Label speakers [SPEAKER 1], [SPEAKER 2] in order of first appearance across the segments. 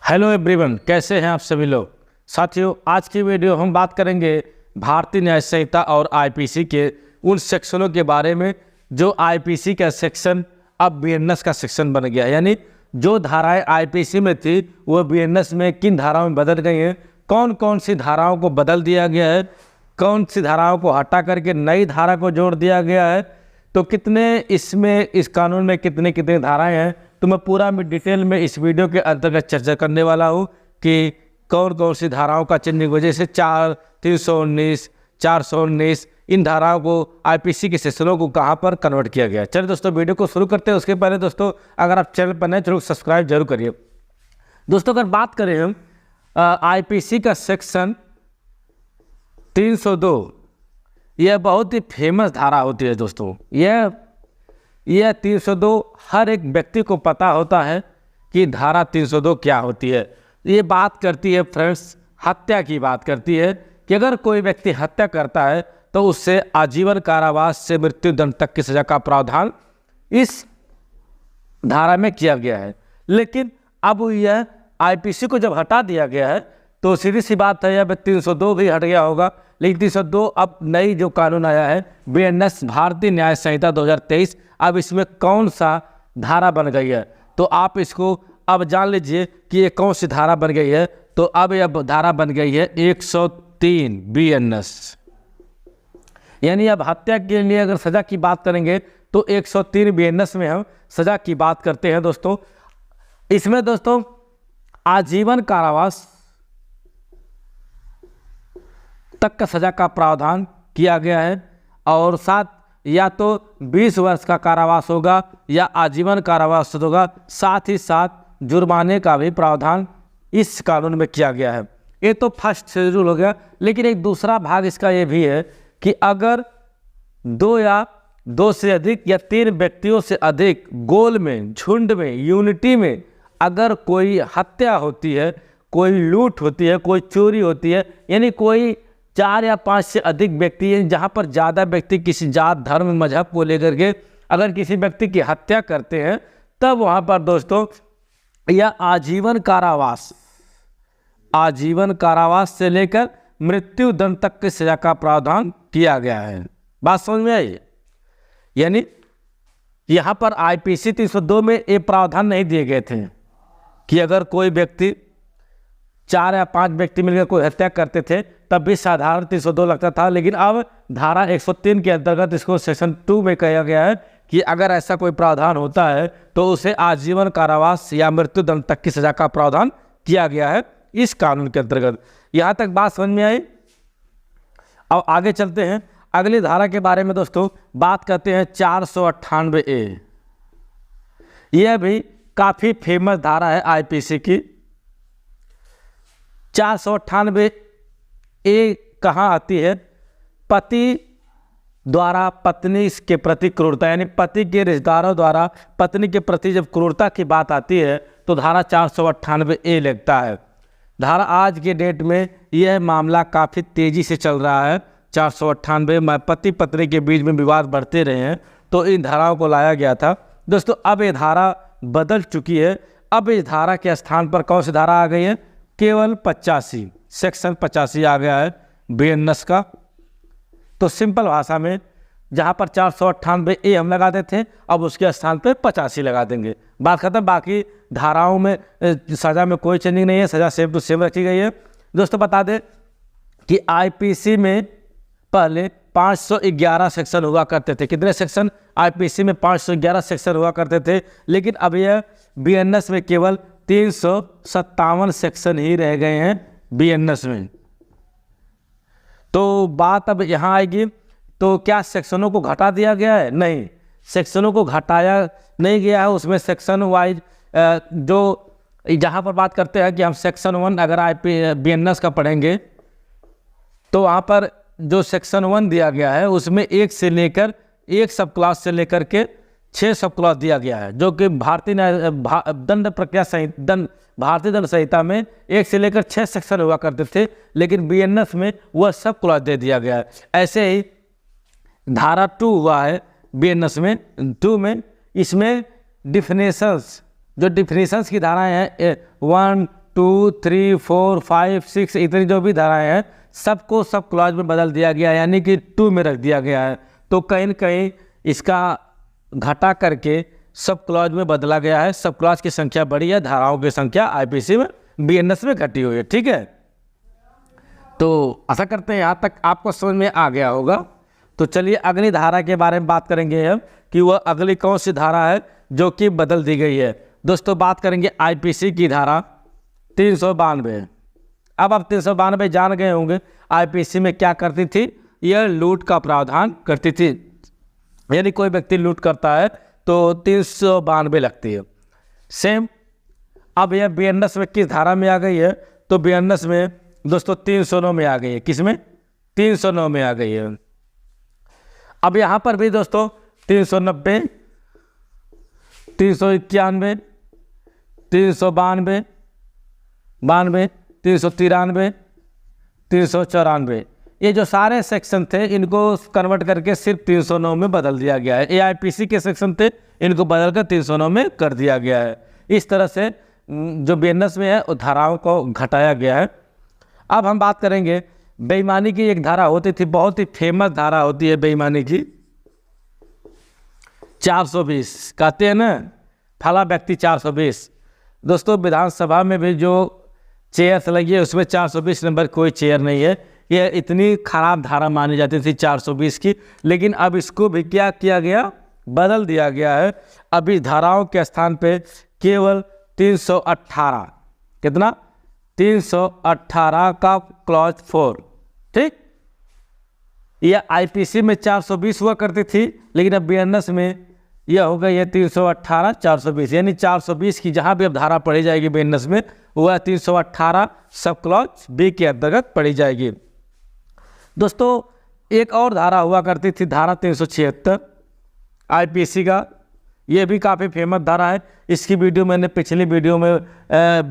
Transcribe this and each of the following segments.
[SPEAKER 1] Hello everyone, कैसे हैं आप सभी लोग। साथियों, आज की वीडियो हम बात करेंगे भारतीय न्याय संहिता और आईपीसी के उन सेक्शनों के बारे में जो आईपीसी का सेक्शन अब बीएनएस का सेक्शन बन गया है। यानी जो धाराएं आईपीसी में थी वो बीएनएस में किन धाराओं में बदल गई हैं, कौन कौन सी धाराओं को बदल दिया गया है, कौन सी धाराओं को हटा करके नई धारा को जोड़ दिया गया है, तो कितने इसमें इस कानून में कितने कितने धाराएं हैं, तो मैं पूरा डिटेल में इस वीडियो के अंतर्गत चर्चा करने वाला हूँ कि कौन कौन सी धाराओं का चेंजिंग हो, जैसे 319, 419 इन धाराओं को आईपीसी के सेक्शनों को कहाँ पर कन्वर्ट किया गया। चलिए दोस्तों, वीडियो को शुरू करते हैं। उसके पहले दोस्तों, अगर आप चैनल पर नए जरूर सब्सक्राइब जरूर करिए। दोस्तों, अगर बात करें हम आईपीसी का सेक्शन 302, यह बहुत ही फेमस धारा होती है दोस्तों। यह 302 हर एक व्यक्ति को पता होता है कि धारा 302 क्या होती है। ये बात करती है फ्रेंड्स, हत्या की बात करती है कि अगर कोई व्यक्ति हत्या करता है तो उससे आजीवन कारावास से मृत्यु दंड तक की सजा का प्रावधान इस धारा में किया गया है। लेकिन अब यह आईपीसी को जब हटा दिया गया है तो सीधी सी बात है, अब 302 भी हट गया होगा। लेकिन 302 अब नई जो कानून आया है बीएनएस भारतीय न्याय संहिता 2023, अब इसमें कौन सा धारा बन गई है, तो आप इसको अब जान लीजिए कि ये कौन सी धारा बन गई है। तो अब यह धारा बन गई है 103 बीएनएस। यानी अब हत्या के लिए अगर सजा की बात करेंगे तो 103 बीएनएस में हम सजा की बात करते हैं दोस्तों। इसमें दोस्तों आजीवन कारावास तक का सजा का प्रावधान किया गया है और साथ या तो 20 वर्ष का कारावास होगा या आजीवन कारावास होगा। साथ ही साथ जुर्माने का भी प्रावधान इस कानून में किया गया है। ये तो फर्स्ट शेड्यूल हो गया। लेकिन एक दूसरा भाग इसका ये भी है कि अगर 2 या 2 से अधिक या 3 व्यक्तियों से अधिक गोल में, झुंड में, यूनिटी में अगर कोई हत्या होती है, कोई लूट होती है, कोई चोरी होती है, यानी कोई 4 या 5 से अधिक व्यक्ति हैं जहाँ पर ज़्यादा व्यक्ति किसी जात, धर्म, मजहब को लेकर के अगर किसी व्यक्ति की हत्या करते हैं, तब वहाँ पर दोस्तों यह आजीवन कारावास से लेकर मृत्यु दंड तक की सजा का प्रावधान किया गया है। बात समझ में आई। यानी यहाँ पर आईपीसी 302 में ये प्रावधान नहीं दिए गए थे कि अगर कोई व्यक्ति 4 या 5 व्यक्ति मिलकर कोई हत्या करते थे तब भी साधारण 302 लगता था। लेकिन अब धारा 103 के अंतर्गत इसको सेक्शन 2 में कहा गया है कि अगर ऐसा कोई प्रावधान होता है तो उसे आजीवन कारावास या मृत्यु दंड तक की सजा का प्रावधान किया गया है इस कानून के अंतर्गत। यहाँ तक बात समझ में आई। अब आगे चलते हैं, अगली धारा के बारे में दोस्तों बात करते हैं 498A। यह भी काफ़ी फेमस धारा है आईपीसी की। 498A कहाँ आती है? पति द्वारा पत्नी के प्रति क्रूरता, यानी पति के रिश्तेदारों द्वारा पत्नी के प्रति जब क्रूरता की बात आती है तो धारा 498A लगता है। धारा आज के डेट में यह मामला काफ़ी तेज़ी से चल रहा है। 498 में पति पत्नी के बीच में विवाद बढ़ते रहे हैं तो इन धाराओं को लाया गया था दोस्तों। अब ये धारा बदल चुकी है। अब इस धारा के स्थान पर कौन सी धारा आ गई है? केवल 85, सेक्शन 85 आ गया है बीएनएस का। तो सिंपल भाषा में जहाँ पर 498A हम लगाते थे, अब उसके स्थान पे 85 लगा देंगे, बात खत्म। बाकी धाराओं में सज़ा में कोई चेंजिंग नहीं है, सज़ा सेम टू सेम रखी गई है। दोस्तों बता दें कि आईपीसी में पहले 511 सेक्शन हुआ करते थे। कितने सेक्शन? आईपीसी में 511 सेक्शन हुआ करते थे। लेकिन अब यह बीएनएस में केवल 357 सेक्शन ही रह गए हैं बीएनएस में। तो बात अब यहाँ आएगी, तो क्या सेक्शनों को घटा दिया गया है? नहीं, सेक्शनों को घटाया नहीं गया है। उसमें सेक्शन वाइज जो जहाँ पर बात करते हैं कि हम सेक्शन 1 अगर बीएनएस का पढ़ेंगे तो वहाँ पर जो सेक्शन 1 दिया गया है उसमें 1 से लेकर 1 सब क्लास से लेकर के 6 सब क्लास दिया गया है, जो कि भारतीय दंड प्रक्रिया संहिता, भारतीय दंड संहिता में 1 से लेकर 6 सेक्शन हुआ करते थे। लेकिन बीएनएस में वह सब क्लास दे दिया गया है। ऐसे ही धारा 2 हुआ है बीएनएस में 2 में, इसमें डिफिनेशंस, जो डिफिनेशंस की धाराएं हैं 1, 2, 3, 4, 5, 6 इतनी जो भी धाराएं हैं सबको सब क्लॉज में बदल दिया गया, यानी कि 2 में रख दिया गया है। तो कहीं न कहीं इसका घटा करके सब क्लॉज में बदला गया है। सब क्लॉज की संख्या बढ़ी है, धाराओं की संख्या आईपीसी में बीएनएस में घटी हुई है। ठीक है, तो आशा करते हैं यहाँ तक आपको समझ में आ गया होगा। तो चलिए अगली धारा के बारे में बात करेंगे हम कि वह अगली कौन सी धारा है जो कि बदल दी गई है। दोस्तों बात करेंगे आईपीसी की धारा 392। अब आप 392 जान गए होंगे आईपीसी में क्या करती थी, यह लूट का प्रावधान करती थी। यानी कोई व्यक्ति लूट करता है तो 392 लगती है। सेम अब यह बीएनएस में किस धारा में आ गई है, तो बीएनएस में दोस्तों 309 में आ गई है। किसमें? 309 में आ गई है। अब यहाँ पर भी दोस्तों 390, 391, 392, 393, 394 ये जो सारे सेक्शन थे इनको कन्वर्ट करके सिर्फ 309 में बदल दिया गया है। ये आईपीसी के सेक्शन थे, इनको बदल कर 309 में कर दिया गया है। इस तरह से जो बीएनएस में है उस धाराओं को घटाया गया है। अब हम बात करेंगे बेईमानी की। एक धारा होती थी, बहुत ही फेमस धारा होती है बेईमानी की, 420 कहते हैं ना, फला व्यक्ति 420। दोस्तों विधानसभा में भी जो चेयर्स लगी है उसमें 420 नंबर कोई चेयर नहीं है। ये इतनी खराब धारा मानी जाती थी 420 की, लेकिन अब इसको भी क्या किया गया, बदल दिया गया है। अभी धाराओं के स्थान पे केवल 318, कितना, 318 का क्लॉज 4। ठीक, यह आईपीसी में 420 हुआ करती थी, लेकिन अब बीएनएस में यह हो गई है 318 420। यानी 420 की जहाँ भी अब धारा पढ़ी जाएगी बीएनएस में वह 318 सब क्लॉज बी के अंतर्गत पढ़ी जाएगी। दोस्तों एक और धारा हुआ करती थी, धारा 376 आईपीसी का। ये भी काफ़ी फेमस धारा है। इसकी वीडियो मैंने पिछली वीडियो में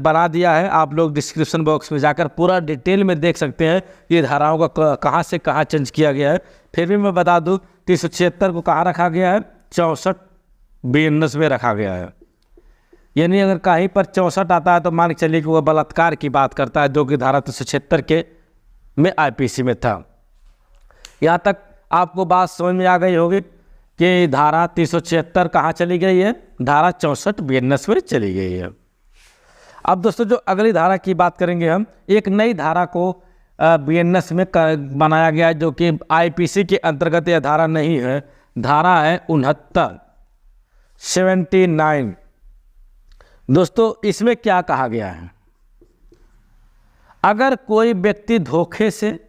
[SPEAKER 1] बना दिया है, आप लोग डिस्क्रिप्शन बॉक्स में जाकर पूरा डिटेल में देख सकते हैं ये धाराओं का कहाँ से कहाँ चेंज किया गया है। फिर भी मैं बता दूँ 376 को कहाँ रखा गया है, 64 बीएनएस में रखा गया है। यानी अगर कहीं पर 64 आता है तो मान के चलिए कि वह बलात्कार की बात करता है, जो कि धारा 376 के में आईपीसी में था। यहाँ तक आपको बात समझ में आ गई होगी कि धारा 376 कहाँ चली गई है, धारा 64 बीएनएस में चली गई है। अब दोस्तों जो अगली धारा की बात करेंगे हम, एक नई धारा को बीएनएस में बनाया गया है जो कि आईपीसी के अंतर्गत यह धारा नहीं है। धारा है 79। दोस्तों इसमें क्या कहा गया है, अगर कोई व्यक्ति धोखे से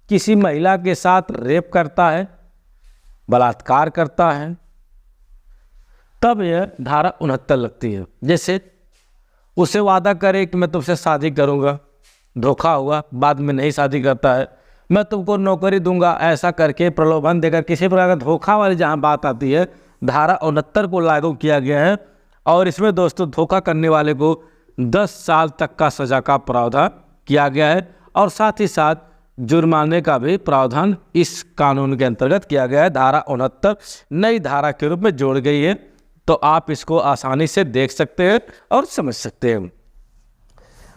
[SPEAKER 1] किसी महिला के साथ रेप करता है, बलात्कार करता है, तब यह धारा 69 लगती है। जैसे उसे वादा करे कि मैं तुमसे शादी करूंगा, धोखा हुआ, बाद में नहीं शादी करता है, मैं तुमको नौकरी दूंगा, ऐसा करके प्रलोभन देकर किसी प्रकार का धोखा वाली जहां बात आती है, धारा 69 को लागू किया गया है। और इसमें दोस्तों धोखा करने वाले को 10 साल तक का सजा का प्रावधान किया गया है और साथ ही साथ जुर्माने का भी प्रावधान इस कानून के अंतर्गत किया गया है। धारा 69 नई धारा के रूप में जोड़ गई है, तो आप इसको आसानी से देख सकते हैं और समझ सकते हैं।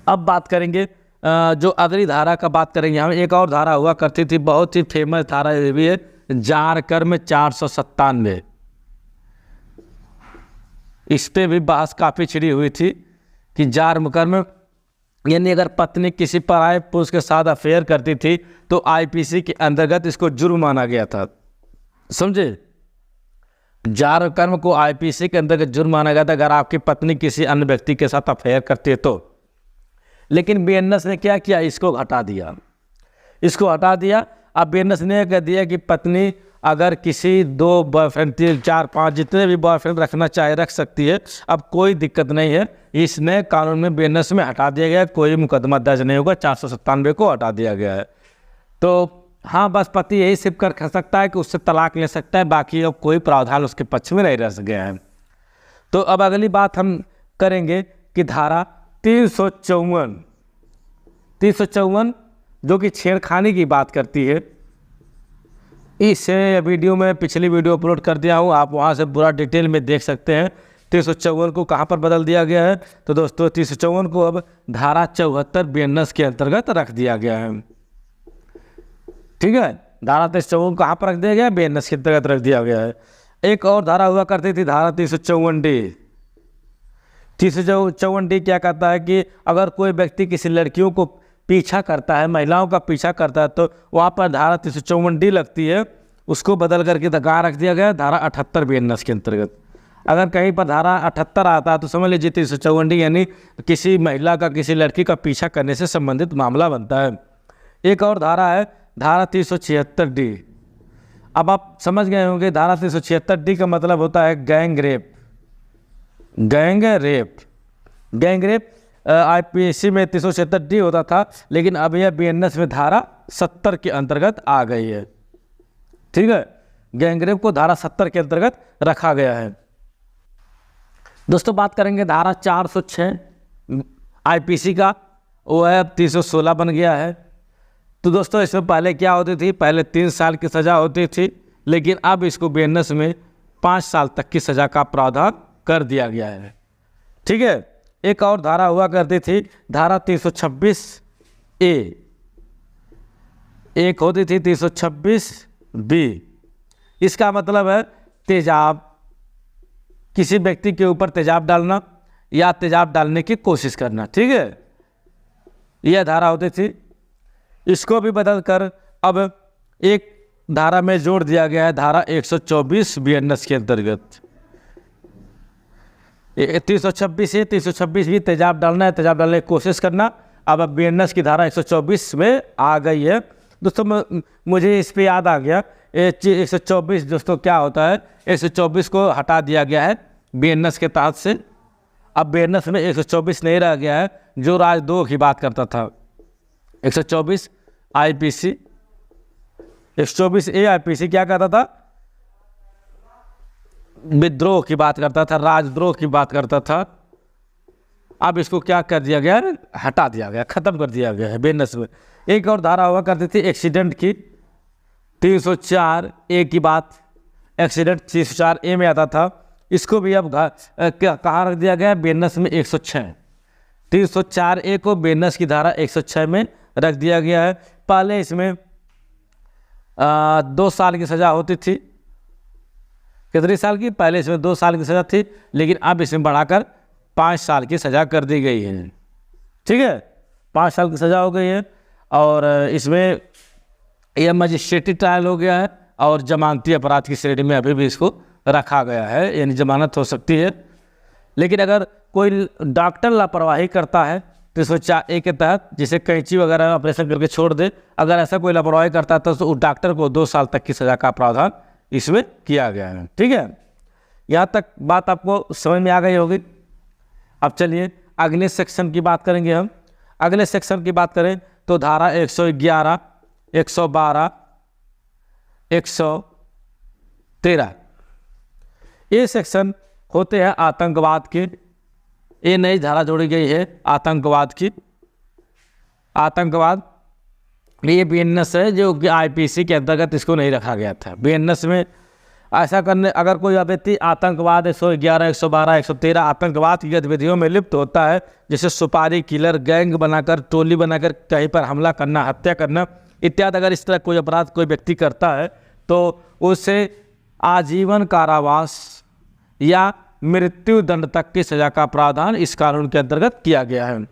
[SPEAKER 1] अब बात करेंगे जो अगली धारा का बात करेंगे हम। एक और धारा हुआ करती थी, बहुत ही फेमस धारा ये भी है, जारकर्म 497। इस पे भी बहस काफ़ी छिड़ी हुई थी कि जारकर्म यानी अगर पत्नी किसी पराये पुरुष के साथ अफेयर करती थी तो आईपीसी के अंतर्गत इसको जुर्म माना गया था। समझे, जारकर्म को आईपीसी के अंतर्गत जुर्म माना गया था अगर आपकी पत्नी किसी अन्य व्यक्ति के साथ अफेयर करती है तो। लेकिन बीएनएस ने क्या किया, इसको हटा दिया, इसको हटा दिया। अब बीएनएस ने कह दिया कि पत्नी अगर किसी 2 बॉयफ्रेंड 3 4 5 जितने भी बॉयफ्रेंड रखना चाहे रख सकती है, अब कोई दिक्कत नहीं है। इस नए कानून में बीएनएस में हटा दिया गया, कोई मुकदमा दर्ज नहीं होगा, 497 को हटा दिया गया है। तो हाँ, बस पति यही सिर्फ कर सकता है कि उससे तलाक ले सकता है, बाकी अब कोई प्रावधान उसके पक्ष में नहीं रह गया है। तो अब अगली बात हम करेंगे कि धारा 354 जो कि छेड़खानी की बात करती है। इस वीडियो में पिछली वीडियो अपलोड कर दिया हूँ, आप वहाँ से पूरा डिटेल में देख सकते हैं 354 को कहाँ पर बदल दिया गया है? तो दोस्तों 354 को अब धारा 74 बीएनएस के अंतर्गत रख दिया गया है। ठीक है, धारा 354 कहाँ पर रख दिया गया? बीएनएस के अंतर्गत रख दिया गया है। एक और धारा हुआ करती थी, धारा 354D। 354D क्या कहता है कि अगर कोई व्यक्ति किसी लड़कियों को पीछा करता है, महिलाओं का पीछा करता है, तो वहाँ पर धारा 354D लगती है, उसको बदल करके कहाँ रख दिया गया? धारा 78 बीएनएस के अंतर्गत। अगर कहीं पर धारा 78 आता है तो समझ लीजिए 354D यानी किसी महिला का किसी लड़की का पीछा करने से संबंधित मामला बनता है। एक और धारा है धारा 376D। अब आप समझ गए होंगे धारा 376D का मतलब होता है gang rape. Gang rape, gang rape IPC में 376D होता था, लेकिन अब यह बीएनएस में धारा 70 के अंतर्गत आ गई है। ठीक है, गैंग रेप को धारा 70 के अंतर्गत रखा गया है। दोस्तों बात करेंगे धारा 406 आईपीसी का, वो है अब 316 बन गया है। तो दोस्तों इसमें पहले क्या होती थी? पहले 3 साल की सज़ा होती थी, लेकिन अब इसको बीएनएस में 5 साल तक की सज़ा का प्रावधान कर दिया गया है। ठीक है, एक और धारा हुआ करती थी धारा 326A, एक होती थी 326B। इसका मतलब है तेजाब, किसी व्यक्ति के ऊपर तेजाब डालना या तेजाब डालने की कोशिश करना। ठीक है, यह धारा होती थी। इसको भी बदल कर अब एक धारा में जोड़ दिया गया है, धारा 124 बीएनएस के अंतर्गत। 326 है, 326 भी तेजाब डालना है, तेजाब डालने की कोशिश करना, अब बीएनएस की धारा 124 में आ गई है। दोस्तों मुझे इस पे याद आ गया, 124 दोस्तों क्या होता है? 124 को हटा दिया गया है बीएनएस के तहत से। अब बीएनएस में 124 नहीं रह गया है, जो राजद्रोह की बात करता था। 124 आईपीसी, 124A आईपीसी क्या कहता था? विद्रोह की बात करता था, राजद्रोह की बात करता था। अब इसको क्या कर दिया गया है? हटा दिया गया, खत्म कर दिया गया है बीएनएस में। एक और धारा हुआ करती थी एक्सीडेंट की, 304A की बात, एक्सीडेंट 304A में आता था। इसको भी अब कहाँ रख दिया गया? बीएनएस में 106। 304A को बीएनएस की धारा 106 में रख दिया गया है। पहले इसमें 2 साल की सज़ा होती थी। कितने साल की? पहले इसमें 2 साल की सज़ा थी, लेकिन अब इसमें बढ़ाकर 5 साल की सज़ा कर दी गई है। ठीक है, 5 साल की सज़ा हो गई है। और इसमें यह मजिस्ट्रेटी ट्रायल हो गया है और जमानती अपराध की श्रेणी में अभी भी इसको रखा गया है, यानी जमानत हो सकती है। लेकिन अगर कोई डॉक्टर लापरवाही करता है 304A के तहत, जिसे कैंची वगैरह ऑपरेशन करके छोड़ दे, अगर ऐसा कोई लापरवाही करता है तो उस डॉक्टर को 2 साल तक की सज़ा का प्रावधान इसमें किया गया है। ठीक है, यहाँ तक बात आपको समझ में आ गई होगी। अब चलिए अगले सेक्शन की बात करेंगे हम। अगले सेक्शन की बात करें तो धारा 111, 112, 113 ये सेक्शन होते हैं आतंकवाद के। ये नई धारा जोड़ी गई है आतंकवाद की। आतंकवाद ये बीएनएस है जो कि आईपीसी के अंतर्गत इसको नहीं रखा गया था। बीएनएस में ऐसा करने अगर कोई व्यक्ति आतंकवाद 111, 112, 113 आतंकवाद की गतिविधियों में लिप्त होता है, जैसे सुपारी किलर, गैंग बनाकर, टोली बनाकर कहीं पर हमला करना, हत्या करना इत्यादि, अगर इस तरह कोई अपराध कोई व्यक्ति करता है तो उसे आजीवन कारावास या मृत्यु दंड तक की सजा का प्रावधान इस कानून के अंतर्गत किया गया है।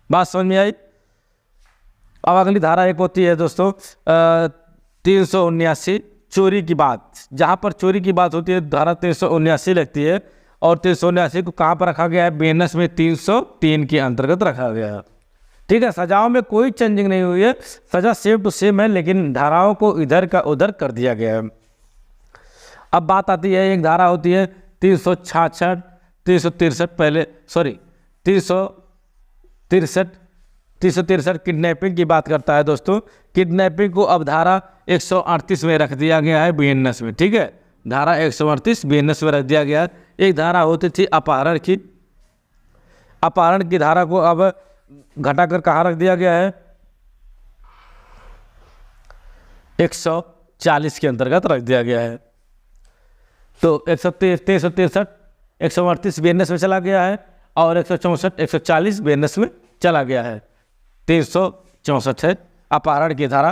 [SPEAKER 1] बात समझ में आई? अब अगली धारा एक होती है दोस्तों 379 चोरी की बात। जहाँ पर चोरी की बात होती है धारा 379 लगती है, और 379 को कहाँ पर रखा गया है? बीएनएस में 303 के अंतर्गत रखा गया है। ठीक है, सजाओं में कोई चेंजिंग नहीं हुई है, सजा सेम टू सेम है, लेकिन धाराओं को इधर का उधर कर दिया गया है। अब बात आती है, एक धारा होती है 366, 363 पहले सॉरी 363 किडनैपिंग की बात करता है दोस्तों। किडनैपिंग को अब धारा 138 में रख दिया गया है बीएनएस में। ठीक है, धारा 138 बीएनएस में रख दिया गया है। एक धारा होती थी अपहरण की। अपहरण की धारा को अब घटाकर कहाँ रख दिया गया है? 140 के अंतर्गत रख दिया गया है। तो 363, 138 बीएनएस में चला गया है और 164 140 बीएनएस में चला गया है। 364 है अपहरण की धारा।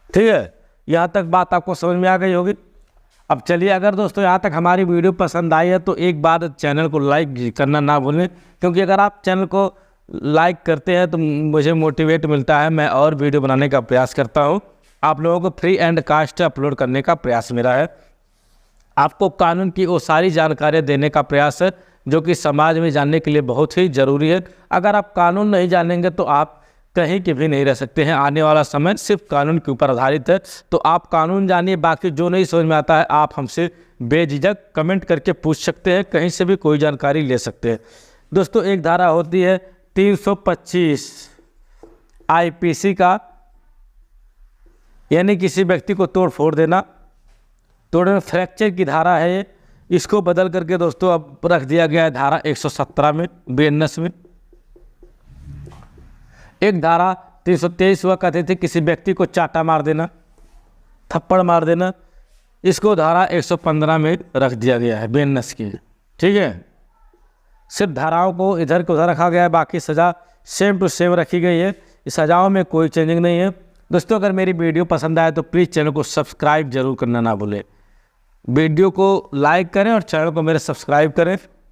[SPEAKER 1] ठीक है, यहाँ तक बात आपको समझ में आ गई होगी। अब चलिए, अगर दोस्तों यहाँ तक हमारी वीडियो पसंद आई है तो एक बार चैनल को लाइक करना ना भूलें, क्योंकि अगर आप चैनल को लाइक करते हैं तो मुझे मोटिवेट मिलता है, मैं और वीडियो बनाने का प्रयास करता हूँ। आप लोगों को फ्री एंड कास्ट अपलोड करने का प्रयास मेरा है। आपको कानून की वो सारी जानकारियाँ देने का प्रयास है जो कि समाज में जानने के लिए बहुत ही ज़रूरी है। अगर आप कानून नहीं जानेंगे तो आप कहीं के भी नहीं रह सकते हैं। आने वाला समय सिर्फ कानून के ऊपर आधारित है, तो आप कानून जानिए। बाकी जो नहीं समझ में आता है आप हमसे बेझिझक कमेंट करके पूछ सकते हैं, कहीं से भी कोई जानकारी ले सकते हैं। दोस्तों, एक धारा होती है 325 आईपीसी का, यानी किसी व्यक्ति को तोड़ फोड़ देना, तोड़ने फ्रैक्चर की धारा है ये। इसको बदल करके दोस्तों अब रख दिया गया है धारा 117 में बीएनएस में। एक धारा 323 हुआ करती थी किसी व्यक्ति को चाटा मार देना, थप्पड़ मार देना, इसको धारा 115 में रख दिया गया है बीएनएस की। ठीक है, सिर्फ धाराओं को इधर को उधर रखा गया है, बाकी सज़ा सेम टू सेम रखी गई है। इस सज़ाओं में कोई चेंजिंग नहीं है। दोस्तों, अगर मेरी वीडियो पसंद आए तो प्लीज़ चैनल को सब्सक्राइब जरूर करना ना भूलें। वीडियो को लाइक करें और चैनल को मेरे सब्सक्राइब करें।